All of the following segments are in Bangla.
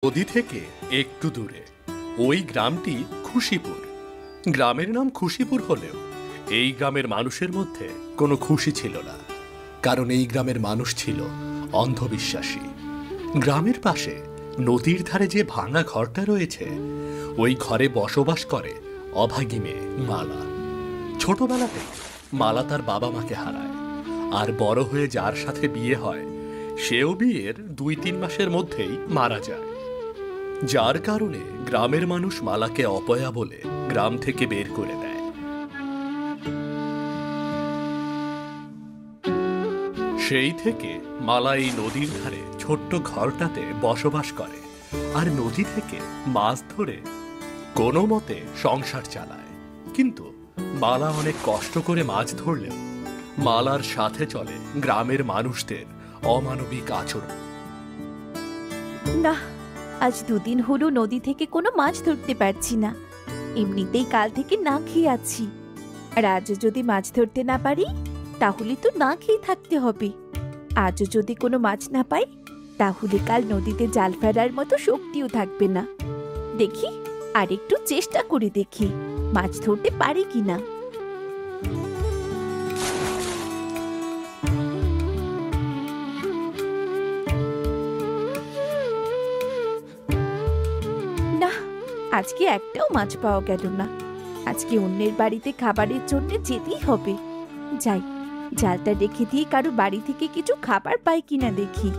নদী থেকে একটু দূরে ওই গ্রামটি খুশিপুর। গ্রামের নাম খুশিপুর হলেও এই গ্রামের মানুষের মধ্যে কোনো খুশি ছিল না, কারণ এই গ্রামের মানুষ ছিল অন্ধবিশ্বাসী। গ্রামের পাশে নদীর ধারে যে ভাঙা ঘরটা রয়েছে, ওই ঘরে বসবাস করে অভাগী মেয়ে মালা। ছোটবেলাতে মালা তার বাবা মাকে হারায়, আর বড় হয়ে যার সাথে বিয়ে হয় সেও বিয়ের 2-3 মাসের মধ্যেই মারা যায়, যার কারণে গ্রামের মানুষ মালাকে অপয়া বলে গ্রাম থেকে বের করে দেয়। সেই থেকে মালা এই নদীর ধারে ছোট্ট ঘরটাতে বসবাস করে আর নদী থেকে মাছ ধরে কোনো মতে সংসার চালায়। কিন্তু মালা অনেক কষ্ট করে মাছ ধরলেও মালার সাথে চলে গ্রামের মানুষদের অমানবিক আচরণ। না, আজ 2 দিন হলো নদী থেকে কোনো মাছ ধরতে পারছি না। এমনিতেই কাল থেকে না খেয়ে আছি, আর আজও যদি মাছ ধরতে না পারি তাহলে তো না খেয়ে থাকতে হবে। আজও যদি কোনো মাছ না পাই তাহলে কাল নদীতে জাল ফেলার মতো শক্তিও থাকবে না। দেখি আর একটু চেষ্টা করে দেখি মাছ ধরতে পারি কিনা। না, আজকে একটাও মাছ পাওয়া গেল না। আজকে অন্যের বাড়িতে খাবারের জন্য যেতেই হবে। যাই, জালটা রেখে দিয়ে কারো বাড়ি থেকে কিছু খাবার পাই কিনা দেখি।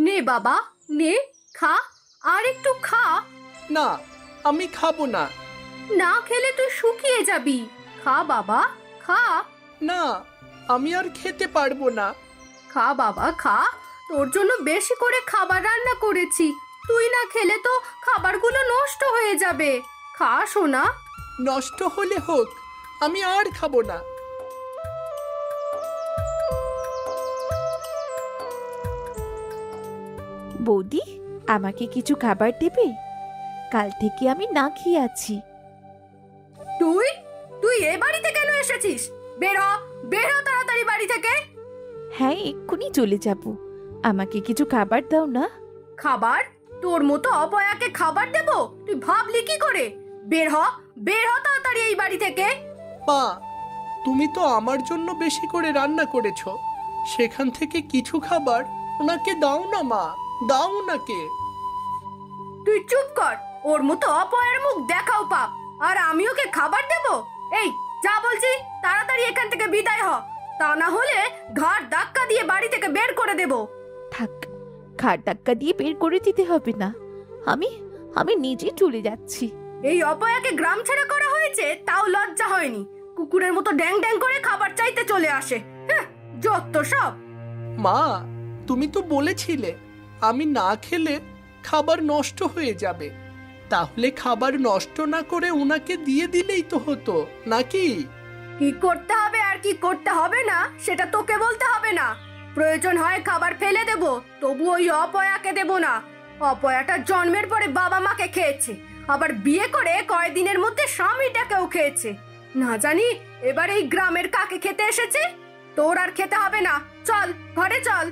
নে বাবা, নে, খা, আর একটু খা। না, আমি খাবো না। না খেলে তুই শুকিয়ে যাবি। খা বাবা, খা। না, আমি আর খেতে পারবো না। খা বাবা, খা। তোর জন্য বেশি করে খাবার রান্না করেছি, তুই না খেলে তো খাবারগুলো নষ্ট হয়ে যাবে। খা সোনা। নষ্ট হলে হোক, আমি আর খাবো না। বৌদি, আমাকে কিছু খাবার দেবে? কাল থেকে আমি না খেয়ে আছি। তুই তুই এ বাড়িতে কেন এসেছিস? বের হ, বের হ তাড়াতাড়ি বাড়ি থেকে। হ্যাঁ, এক্ষুনি চলে যাব। আমাকে কিছু খাবার দাও না। খাবার? তোর মতো অপয়াকে খাবার দেব? তুই ভাবলি কি করে? বের হ, বের হ তাড়াতাড়ি এই বাড়ি থেকে। মা, তুমি তো আমার জন্য বেশি করে রান্না করেছো, সেখান থেকে কিছু খাবার ওনাকে দাও না মা, দাও ওনাকে। তুই চুপ কর, ওর মতো অপয়ার মুখ দেখাও পাপ, আর আমি ওকে খাবার দেব? এই যা বলছি, তাড়াতাড়ি এখান থেকে বিদায় হ, তা না হলে ঘাড় ধাক্কা দিয়ে বাড়ি থেকে বের করে দেব। থাক, ঘাড় ধাক্কা দিয়ে বের করে দিতে হবে না। আমি নিজে চলে যাচ্ছি। এই অপয়াকে গ্রাম ছেড়ে করা হয়েছে, তাও লজ্জা হয়নি। কুকুরের মতো ড্যাং ড্যাং করে খাবার চাইতে চলে আসে। হ্যাঁ, যত সব। মা, তুমি তো বলেছিলে আমি না খেলে খাবার নষ্ট হয়ে যাবে, তাহলে খাবার নষ্ট না করে ওনাকে দিয়ে দিলেই তো হতো নাকি? কি করতে হবে আর কি করতে হবে না সেটা তোকে বলতে হবে না। প্রয়োজন হয় খাবার ফেলে দেব, তবু ওই অপয়াকে দেব না। অপয়াটা জন্মের পরে বাবা মাকে খেয়েছে, আবার বিয়ে করে কয়েকদিনের মধ্যে স্বামীটাকেও খেয়েছে। না জানি এবার এই গ্রামের কাকে খেতে এসেছে। তোর আর খেতে হবে না, চল ঘরে চল।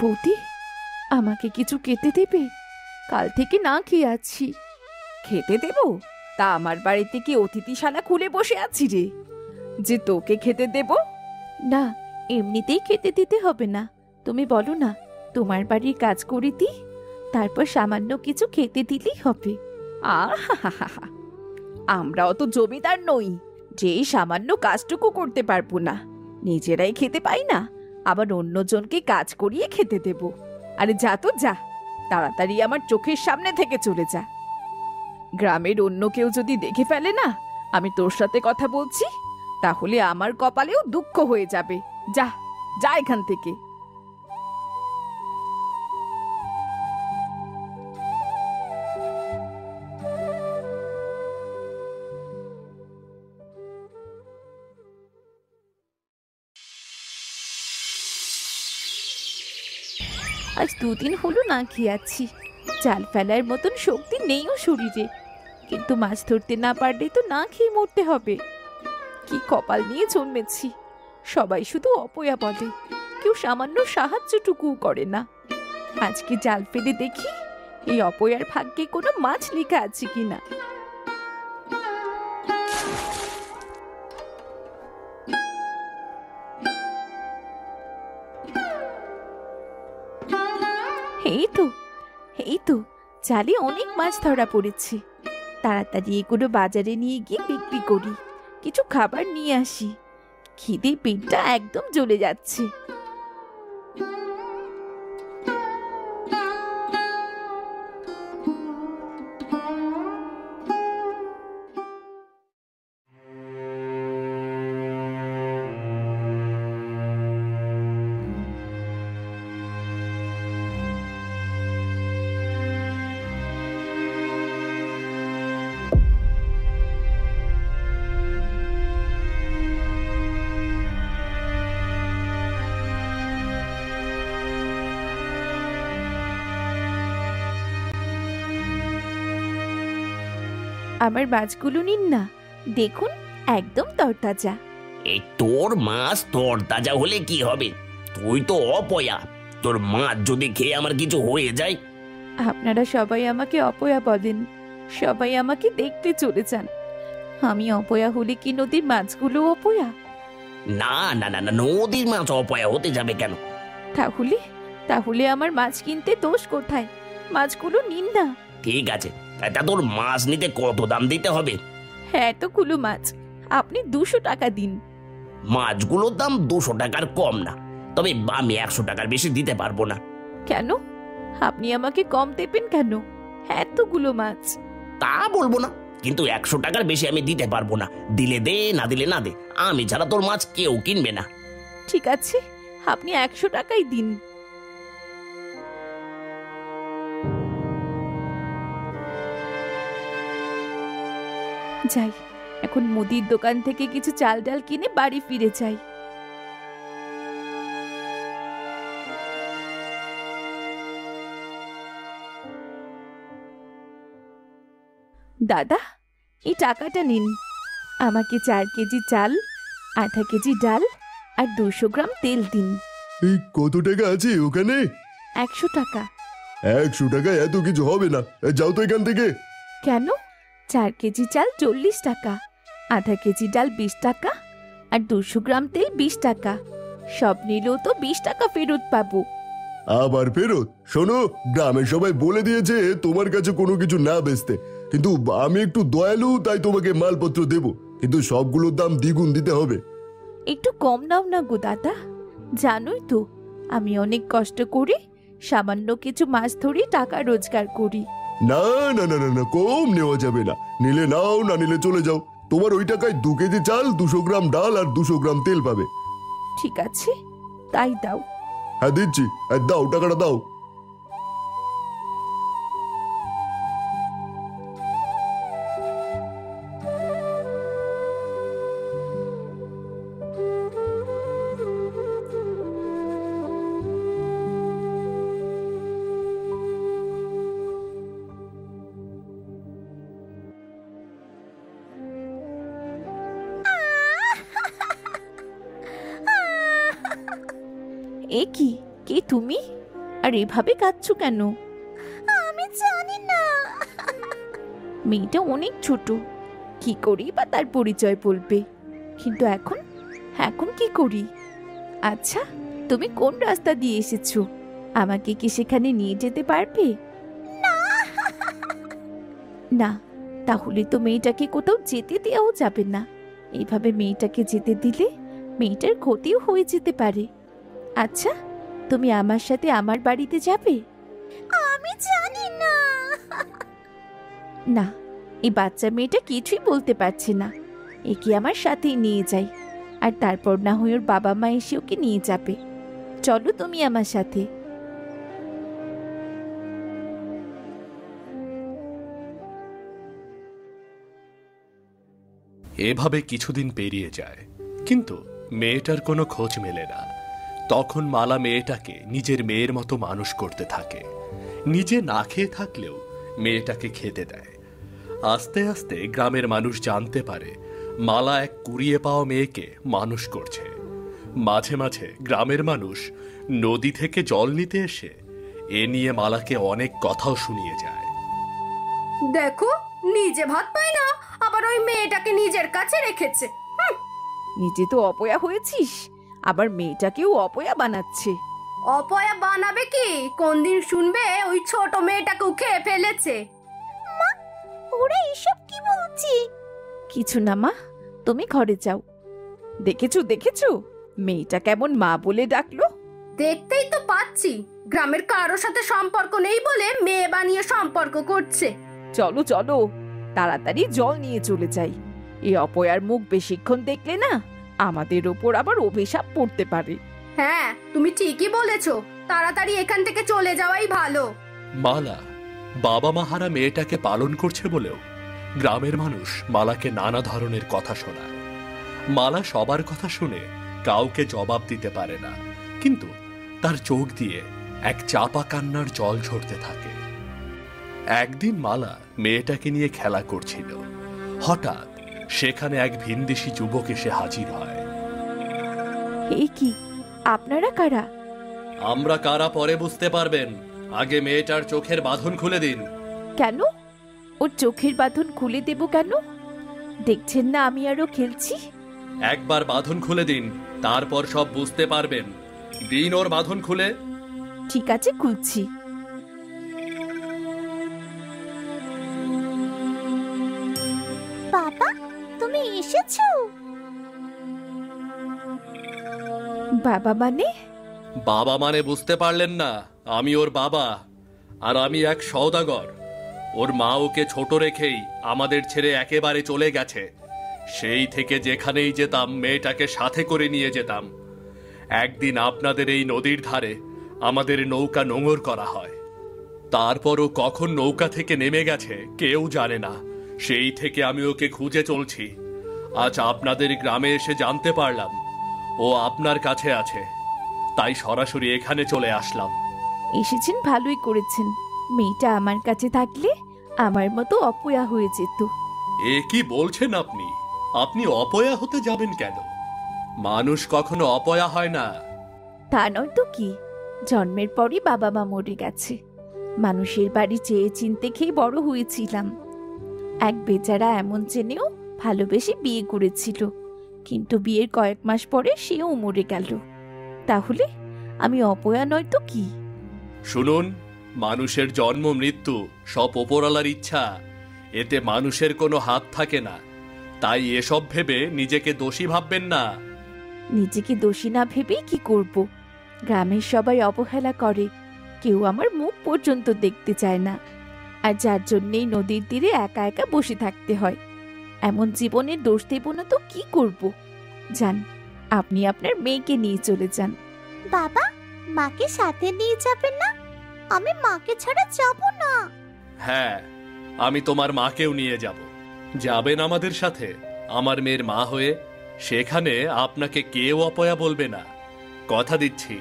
বৌদি, আমাকে কিছু খেতে দেবে? কাল থেকে না খেয়ে আছি। খেতে দেব? তা আমার বাড়িতে কি অতিথিশালা খুলে বসে আছি রে যে তোকে খেতে দেব? না, এমনিতেই খেতে দিতে হবে না। তুমি বলো না তোমার বাড়ির কাজ করে দি, তারপর সামান্য কিছু খেতে দিলেই হবে। আহা, আমরা অত জমিদার নই যে সামান্য কাজটুকু করতে পারবো না। নিজেরাই খেতে পাই না, আবার অন্যজনকে কাজ করিয়ে খেতে দেব? আরে যা তো যা, তাড়াতাড়ি আমার চোখের সামনে থেকে চলে যা। গ্রামের অন্য কেউ যদি দেখে ফেলে না আমি তোর সাথে কথা বলছি, তাহলে আমার কপালেও দুঃখ হয়ে যাবে। যা যা এখান থেকে। আজ 2 দিন হলো না খেয়ে আছি। জাল ফেলার মতন শক্তি নেইও শরীরে, কিন্তু মাছ ধরতে না পারলে তো না খেয়ে মরতে হবে। কি কপাল নিয়ে জন্মেছি, সবাই শুধু অপয়া বলে, কেউ সামান্য সাহায্যটুকুও করে না। আজকে জাল ফেলে দেখি এই অপয়ার ভাগ্যে কোনো মাছ লেখা আছে কিনা। এই তো জালে অনেক মাছ ধরা পড়েছে। তাড়াতাড়ি এগুলো বাজারে নিয়ে গিয়ে বিক্রি করি, কিছু খাবার নিয়ে আসি। খিদে পেটটা একদম জ্বলে যাচ্ছে। আমার মাছগুলো নিন না, দেখুন একদম তরতাজা। এই তোর মাছ তরতাজা হলে কি হবে? তুই তো অপয়া, তোর মাছ যদি খেয়ে আমার কিছু হয়ে যায়। আপনারা সবাই আমাকে অপয়া বলেন, সবাই আমাকে দেখতে চলে যান। আমি অপয়া হলে কি নদীর মাছগুলো অপয়া? না না না না, নদীর মাছ অপয়া হতে যাবে কেন? তাহলে তাহলে আমার মাছ কিনতে দোষ কোথায়? মাছগুলো নিন না। ঠিক আছে, তা তোর মাছ নিতে কত দাম দিতে হবে? হ্যাঁ, এতগুলো মাছ আপনি 200 টাকা দিন। মাছগুলোর দাম 200 টাকার কম না, তবে আমি 100 টাকার বেশি দিতে পারবো না। কেন? আপনি আমাকে কম দেবেন কেন? এতগুলো মাছ। তা বলবো না, কিন্তু 100 টাকার বেশি আমি দিতে পারবো না। দিলে দে, না দিলে না দে, আমি ছাড়া তোর মাছ কেউ কিনবে না। ঠিক আছে, আপনি 100 টাকাই দিন। যাই, এখন মুদির দোকান থেকে কিছু চাল ডাল কিনে বাড়ি ফিরে যাই। দাদা, এই টাকাটা নিন। আমাকে 4 কেজি চাল, আধা কেজি ডাল আর 200 গ্রাম তেল দিন। এই কত টাকা আছে ওখানে? 100 টাকা। 100 টাকায় এত কিছু হবে না, যাও তো এখান থেকে। কেন? 4 কেজি চাল 40 টাকা, আধা কেজি ডাল 20 টাকা আর 200 গ্রাম তেল 20 টাকা। সব নিলেও তো 20 টাকা ফেরত পাবো। আবার ফেরত? শোনো, গ্রামের সবাই বলে দিয়েছে তোমার কাছে কোনো কিছু না বেচতে, কিন্তু আমি একটু দয়ালু তাই তোমাকে মালপত্র দেব, কিন্তু সবগুলোর দাম দ্বিগুণ দিতে হবে। একটু কম নাও না গো দাদা, জানোই তো আমি অনেক কষ্ট করে সামান্য কিছু মাছ ধরে টাকা রোজগার করি। না না না না না, কম নেওয়া যাবে না। নিলে নাও, না নিলে চলে যাও। তোমার ওই টাকায় 2 কেজি চাল, 200 গ্রাম ডাল আর 200 গ্রাম তেল পাবে। ঠিক আছে, তাই দাও। হ্যাঁ দিচ্ছি, দাও টাকাটা দাও। এ কি, কে তুমি? আর এভাবে কাঁদছো কেন? আমি জানি না। মেয়েটা অনেক ছোট, কি করি বা তার পরিচয় বলবে, কিন্তু এখন এখন কি করি? আচ্ছা, তুমি কোন রাস্তা দিয়ে এসেছো? আমাকে কি সেখানে নিয়ে যেতে পারবে? না, তাহলে তো মেয়েটাকে কোথাও যেতে দেওয়াও যাবে না। এইভাবে মেয়েটাকে যেতে দিলে মেয়েটার ক্ষতিও হয়ে যেতে পারে। আচ্ছা, তুমি আমার সাথে আমার বাড়িতে যাবে? আমি জানি না। না, এই বাচ্চা মেয়েটা কিছুই বলতে পারছে না। একে আমার সাথেই নিয়ে যাই, আর তারপর না হয় ওর বাবা মা এসে ওকে নিয়ে যাবে। চলো তুমি আমার সাথে। এভাবে কিছুদিন পেরিয়ে যায়, কিন্তু মেয়েটার কোনো খোঁজ মেলে না। তখন মালা মেয়েটাকে নিজের মেয়ের মতো মানুষ করতে থাকে। নিজে না খেয়ে থাকলেও মেয়েটাকে খেতে দেয়। আস্তে আস্তে গ্রামের মানুষ জানতে পারে মালা এক কুড়িয়ে পাওয়া মেয়েকে মানুষ করছে। মাঝে মাঝে গ্রামের মানুষ নদী থেকে জল নিতে এসে এ নিয়ে মালাকে অনেক কথাও শুনিয়ে যায়। দেখো, নিজে ভাত পায় না, আবার ওই মেয়েটাকে নিজের কাছে রেখেছে। নিজে তো অপয়া হয়েছিস, আবার মেয়েটাকেও অপয়া বানাচ্ছে। অপয়া বানাবে কি? কোন দিন শুনবে ওই ছোট মেয়েটাকেও খেয়ে ফেলেছে। ওরা এসব কি বলছে? কিছু না মা, তুমি ঘরে যাও। দেখেছো দেখেছো, মেয়েটা কেমন মা বলে ডাকলো। দেখতেই তো পাচ্ছি, গ্রামের কারোর সাথে সম্পর্ক নেই বলে মেয়ে বানিয়ে সম্পর্ক করছে। চলো চলো, তাড়াতাড়ি জল নিয়ে চলে যাই। এই অপয়ার মুখ বেশিক্ষণ দেখলে না আমাদের ওপর আবার অভিশাপ পড়তে পারে। হ্যাঁ, তুমি ঠিকই বলেছো, তাড়াতাড়ি এখান থেকে চলে যাওয়াই ভালো। মালা বাবা মাহারা মেয়েটাকে পালন করছে বলেও গ্রামের মানুষ মালাকে নানা ধরনের কথা শোনায়। মালা সবার কথা শুনে কাউকে জবাব দিতে পারে না, কিন্তু তার চোখ দিয়ে এক চাপা কান্নার জল ঝরতে থাকে। একদিন মালা মেয়েটাকে নিয়ে খেলা করছিল। হঠাৎ সেখানে এক ভিনদেশী যুবক এসে হাজির হয়। এই কি, আপনারা কারা? আমরা কারা পরে বুঝতে পারবেন, আগে মেয়েটার চোখের বাঁধন খুলে দিন। কেন? ওর চোখের বাঁধন খুলে দেব কেন? দেখছেন না আমি আরো খেলছি। একবার বাঁধন খুলে দিন, তারপর সব বুঝতে পারবেন। দিন ওর বাঁধন খুলে। ঠিক আছে, খুলছি। বাবা, তুমি এসেছো? বাবা মানে? বাবা মানে বুঝতে পারলেন না? আমি ওর বাবা, আর আমি এক সওদাগর। ওর মা ওকে ছোট রেখেই আমাদের ছেড়ে একেবারে চলে গেছে। সেই থেকে যেখানেই যেতাম মেয়েটাকে সাথে করে নিয়ে যেতাম। একদিন আপনাদের এই নদীর ধারে আমাদের নৌকা নোঙর করা হয়। তারপরও কখন নৌকা থেকে নেমে গেছে কেউ জানে না। সেই থেকে আমি ওকে খুঁজে চলছি। আজ আপনাদের গ্রামে এসে জানতে পারলাম ও আপনার কাছে আছে, তাই সরাসরি এখানে চলে আসলাম। এসেছেন, ভালোই করেছেন। মেয়েটা আমার কাছে থাকলে আমার মতো অপয়া হয়ে যেত। এ কি বলছেন আপনি? আপনি অপয়া হতে যাবেন কেন? মানুষ কখনো অপয়া হয় না। তা নয় তো কি, জন্মের পরই বাবা মা মরে গেছে। মানুষের বাড়ি চেয়ে চিনতে খেয়ে বড় হয়েছিলাম। এক বেচারা এমন চেনেও ভালোবেসে বিয়ে করেছিল, কিন্তু বিয়ের কয়েক মাস পরে সেও মরে গেল। তাহলে আমি অপয়া নয় তো কি? শুনুন, মানুষের জন্ম মৃত্যু সব ওপরওয়ালার ইচ্ছা, এতে মানুষের কোনো হাত থাকে না। তাই এসব ভেবে নিজেকে দোষী ভাববেন না। নিজেকে দোষী না ভেবেই কি করব? গ্রামের সবাই অবহেলা করে, কেউ আমার মুখ পর্যন্ত দেখতে চায় না। আর যার জন্যেই নদীর তীরে একা একা বসে থাকতে হয়। এমন জীবনের দোষ দেব না তো কি করব? যান, আপনি আপনার মেয়েকে নিয়ে চলে যান। বাবা, মাকে সাথে নিয়ে যাবেন না? আমি মাকে ছাড়া যাব না। হ্যাঁ, আমি তোমার মাকেও নিয়ে যাব। যাবেন আমাদের সাথে আমার মেয়ের মা হয়ে। সেখানে আপনাকে কেউ অপয়া বলবে না। কথা দিচ্ছি,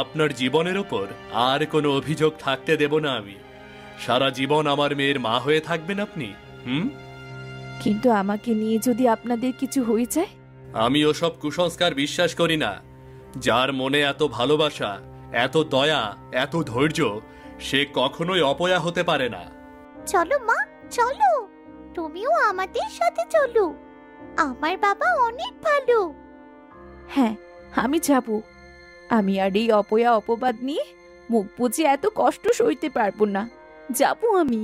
আপনার জীবনের ওপর আর কোনো অভিযোগ থাকতে দেব না আমি। সারা জীবন আমার মেয়ের মা হয়ে থাকবেন আপনি। কিন্তু আমাকে নিয়ে যদি আপনাদের কিছু হয়ে যায়? আমি ওসব কুসংস্কার বিশ্বাস করি না। যার মনে এত ভালোবাসা, এত দয়া, এত ধৈর্য, সে কখনোই অপয়া হতে পারে না। চলো মা, চলো, তুমিও আমাদের সাথে চলো। আমার বাবা অনেক ভালো। হ্যাঁ, আমি যাব। আমি আর এই অপয়া অপবাদ নিয়ে মুখ বুজে এত কষ্ট সইতে পারবো না। যাব আমি।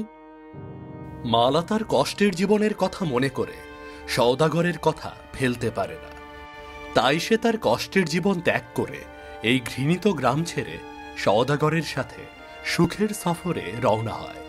মালা তার কষ্টের জীবনের কথা মনে করে সওদাগরের কথা ফেলতে পারে না। তাই সে তার কষ্টের জীবন ত্যাগ করে এই ঘৃণিত গ্রাম ছেড়ে সওদাগরের সাথে সুখের সফরে রওনা হয়।